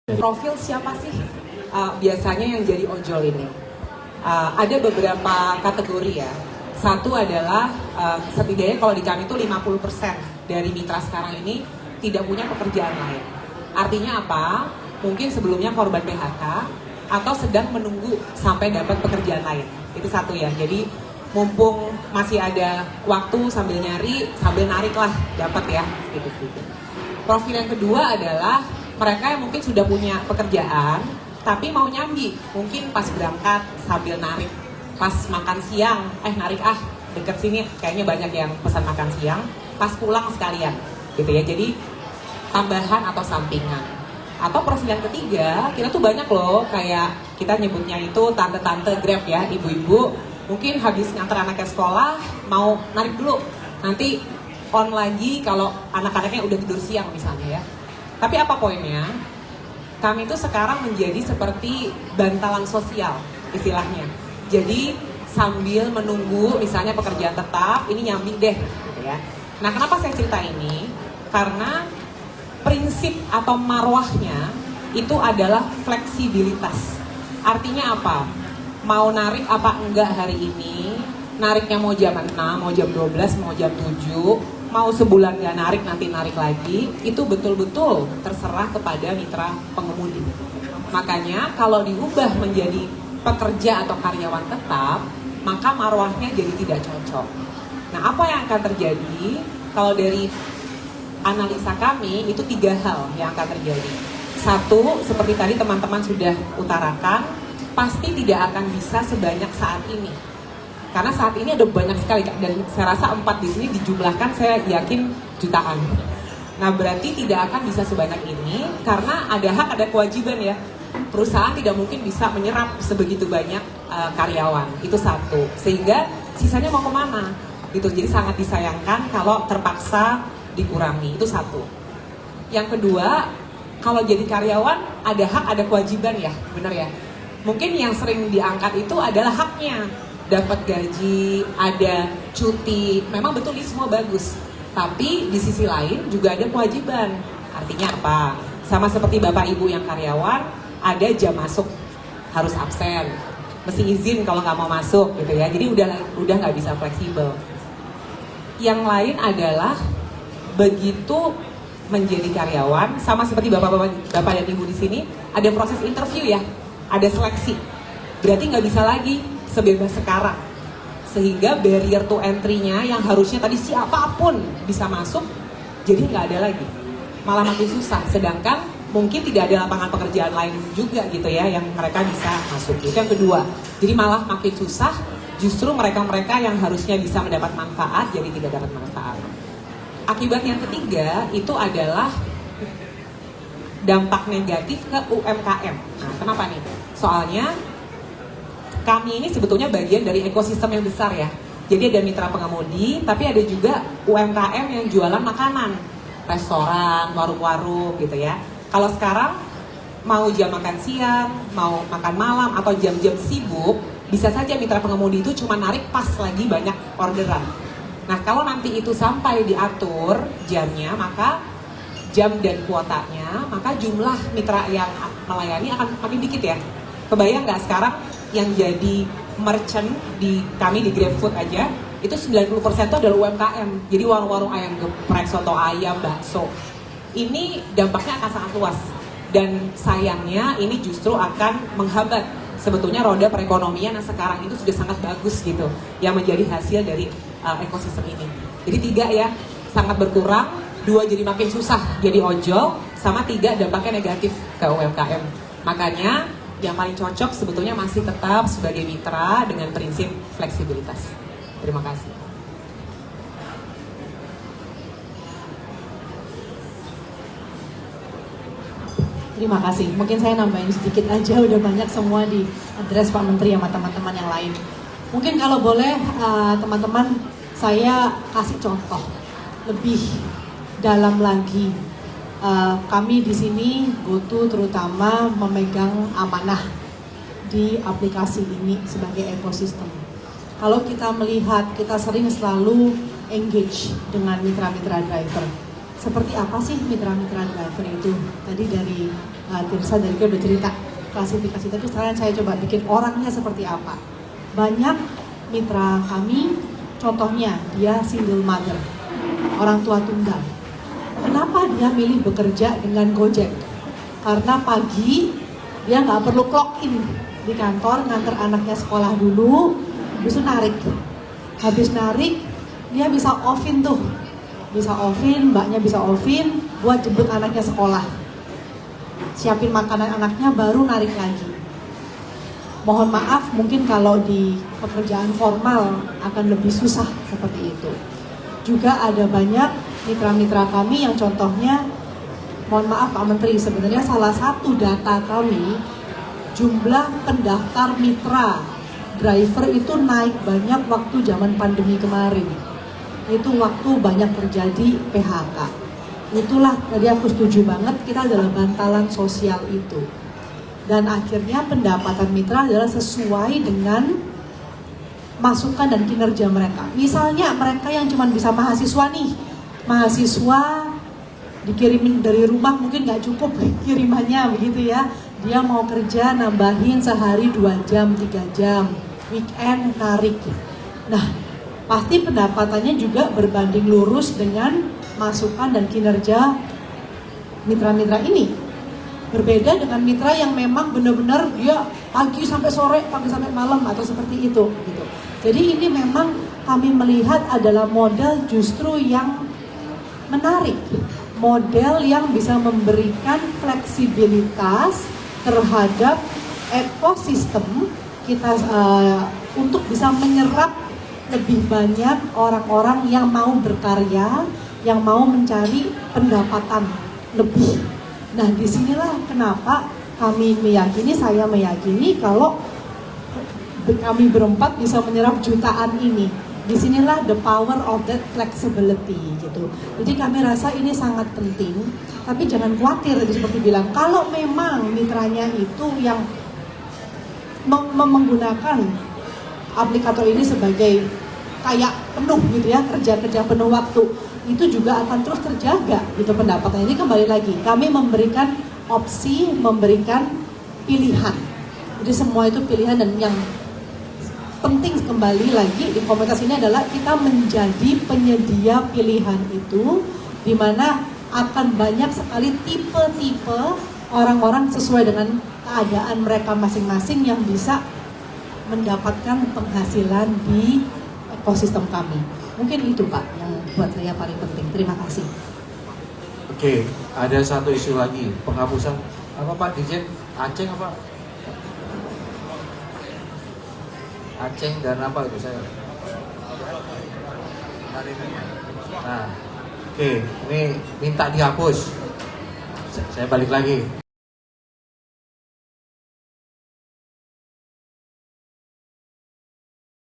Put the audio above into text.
Profil siapa sih biasanya yang jadi ojol ini? Ada beberapa kategori ya. Satu adalah setidaknya kalau di kami itu 50% dari mitra sekarang ini tidak punya pekerjaan lain. Artinya apa? Mungkin sebelumnya korban PHK atau sedang menunggu sampai dapat pekerjaan lain. Itu satu ya. Jadi mumpung masih ada waktu sambil nyari, sambil narik lah dapat ya. Gitu. Profil yang kedua adalah mereka yang mungkin sudah punya pekerjaan tapi mau nyambi, mungkin pas berangkat sambil narik, pas makan siang, narik deket sini kayaknya banyak yang pesan makan siang, pas pulang sekalian gitu ya, jadi tambahan atau sampingan. Atau profil yang ketiga, kita tuh banyak loh, kayak kita nyebutnya itu tante-tante Grab ya, ibu-ibu mungkin habis nganter anaknya sekolah, mau narik dulu, nanti on lagi kalau anak-anaknya udah tidur siang misalnya ya. Tapi apa poinnya? Kami itu sekarang menjadi seperti bantalan sosial istilahnya. Jadi sambil menunggu misalnya pekerjaan tetap, ini nyambi deh gitu ya. Nah, kenapa saya cerita ini? Karena prinsip atau marwahnya itu adalah fleksibilitas. Artinya apa? Mau narik apa enggak hari ini? Nariknya mau jam 6, mau jam 12, mau jam 7, mau sebulan gak narik, nanti narik lagi, itu betul-betul terserah kepada mitra pengemudi. Makanya kalau diubah menjadi pekerja atau karyawan tetap, maka marwahnya jadi tidak cocok. Nah, apa yang akan terjadi? Kalau dari analisa kami, itu 3 hal yang akan terjadi. Satu, seperti tadi teman-teman sudah utarakan, pasti tidak akan bisa sebanyak saat ini. Karena saat ini ada banyak sekali, dan saya rasa 4 di sini dijumlahkan saya yakin jutaan. Nah, berarti tidak akan bisa sebanyak ini karena ada hak, ada kewajiban ya. Perusahaan tidak mungkin bisa menyerap sebegitu banyak karyawan, itu satu. Sehingga sisanya mau kemana? Gitu. Jadi sangat disayangkan kalau terpaksa dikurangi, itu satu. Yang kedua, kalau jadi karyawan ada hak, ada kewajiban ya, benar ya. Mungkin yang sering diangkat itu adalah haknya. Dapat gaji, ada cuti, memang betul ini semua bagus. Tapi di sisi lain juga ada kewajiban. Artinya apa? Sama seperti bapak ibu yang karyawan, ada jam masuk harus absen, mesti izin kalau nggak mau masuk gitu ya. Jadi udah nggak bisa fleksibel. Yang lain adalah begitu menjadi karyawan, sama seperti bapak dan ibu di sini, ada proses interview ya, ada seleksi. Berarti nggak bisa lagi sebebas sekarang, sehingga barrier to entry-nya yang harusnya tadi siapapun bisa masuk, jadi nggak ada lagi, malah makin susah. Sedangkan mungkin tidak ada lapangan pekerjaan lain juga gitu ya yang mereka bisa masuk. Itu yang kedua, jadi malah makin susah. Justru mereka-mereka yang harusnya bisa mendapat manfaat jadi tidak dapat manfaat. Akibat yang ketiga itu adalah dampak negatif ke UMKM. Nah, kenapa nih? Soalnya kami ini sebetulnya bagian dari ekosistem yang besar ya. Jadi ada mitra pengemudi, tapi ada juga UMKM yang jualan makanan, restoran, warung-warung gitu ya. Kalau sekarang mau jam makan siang, mau makan malam, atau jam-jam sibuk, bisa saja mitra pengemudi itu cuma narik pas lagi banyak orderan. Nah, kalau nanti itu sampai diatur jamnya, maka jam dan kuotanya, maka jumlah mitra yang melayani akan makin dikit ya. Kebayang nggak sekarang yang jadi merchant di kami di GrabFood aja itu 90% itu adalah UMKM. Jadi warung-warung ayam geprek, soto ayam, bakso. Ini dampaknya akan sangat luas. Dan sayangnya ini justru akan menghambat sebetulnya roda perekonomian yang sekarang itu sudah sangat bagus gitu, yang menjadi hasil dari ekosistem ini. Jadi 3 ya, sangat berkurang. 2 jadi makin susah jadi ojol. Sama 3 dampaknya negatif ke UMKM. Makanya yang paling cocok sebetulnya masih tetap sebagai mitra dengan prinsip fleksibilitas. Terima kasih. Terima kasih. Mungkin saya nambahin sedikit aja, udah banyak semua di address Pak Menteri sama teman-teman yang lain. Mungkin kalau boleh teman-teman saya kasih contoh lebih dalam lagi. Kami di sini GoTo terutama memegang amanah di aplikasi ini sebagai ekosistem. Kalau kita melihat, kita sering selalu engage dengan mitra-mitra driver. seperti apa sih mitra-mitra driver itu? Tadi dari Tirsa dari udah cerita klasifikasi, tapi sekarang saya coba bikin orangnya seperti apa. Banyak mitra kami, contohnya dia single mother, orang tua tunggal. Kenapa dia milih bekerja dengan Gojek? Karena pagi dia nggak perlu clock in di kantor, nganter anaknya sekolah dulu, habis itu narik. Habis narik, dia bisa off-in tuh. Bisa off-in, mbaknya bisa off-in buat jemput anaknya sekolah. Siapin makanan anaknya, baru narik lagi. Mohon maaf, mungkin kalau di pekerjaan formal akan lebih susah seperti itu. Juga ada banyak mitra-mitra kami yang contohnya, mohon maaf Pak Menteri, sebenarnya salah satu data kami, jumlah pendaftar mitra driver itu naik banyak waktu zaman pandemi kemarin. Itu waktu banyak terjadi PHK. Itulah tadi aku setuju banget, kita adalah bantalan sosial itu. Dan akhirnya pendapatan mitra adalah sesuai dengan masukan dan kinerja mereka. Misalnya mereka yang cuma bisa mahasiswa nih, mahasiswa dikirimin dari rumah mungkin nggak cukup kirimannya begitu ya. Dia mau kerja nambahin sehari 2 jam, 3 jam, weekend tarik. Nah, pasti pendapatannya juga berbanding lurus dengan masukan dan kinerja mitra-mitra ini. Berbeda dengan mitra yang memang benar-benar dia pagi sampai sore, pagi sampai malam atau seperti itu gitu. Jadi ini memang kami melihat adalah model justru yang menarik, model yang bisa memberikan fleksibilitas terhadap ekosistem kita untuk bisa menyerap lebih banyak orang-orang yang mau berkarya, yang mau mencari pendapatan lebih. Nah, disinilah kenapa kami meyakini, saya meyakini kalau kami berempat bisa menyerap jutaan ini. Disinilah the power of that flexibility gitu. Jadi kami rasa ini sangat penting. Tapi jangan khawatir, seperti bilang, kalau memang mitranya itu yang menggunakan aplikator ini sebagai kayak penuh gitu ya, kerja penuh waktu, itu juga akan terus terjaga gitu pendapatannya. Ini kembali lagi, kami memberikan opsi, memberikan pilihan. Jadi semua itu pilihan, dan yang penting kembali lagi di komunitas ini adalah kita menjadi penyedia pilihan itu, di mana akan banyak sekali tipe-tipe orang-orang sesuai dengan keadaan mereka masing-masing yang bisa mendapatkan penghasilan di ekosistem kami. Mungkin itu Pak yang buat saya paling penting. Terima kasih. Oke, ada satu isu lagi, penghapusan apa Pak Dirjen? Aceh apa? Aceh dan apa itu saya? Nah, oke, ini minta dihapus. Saya balik lagi.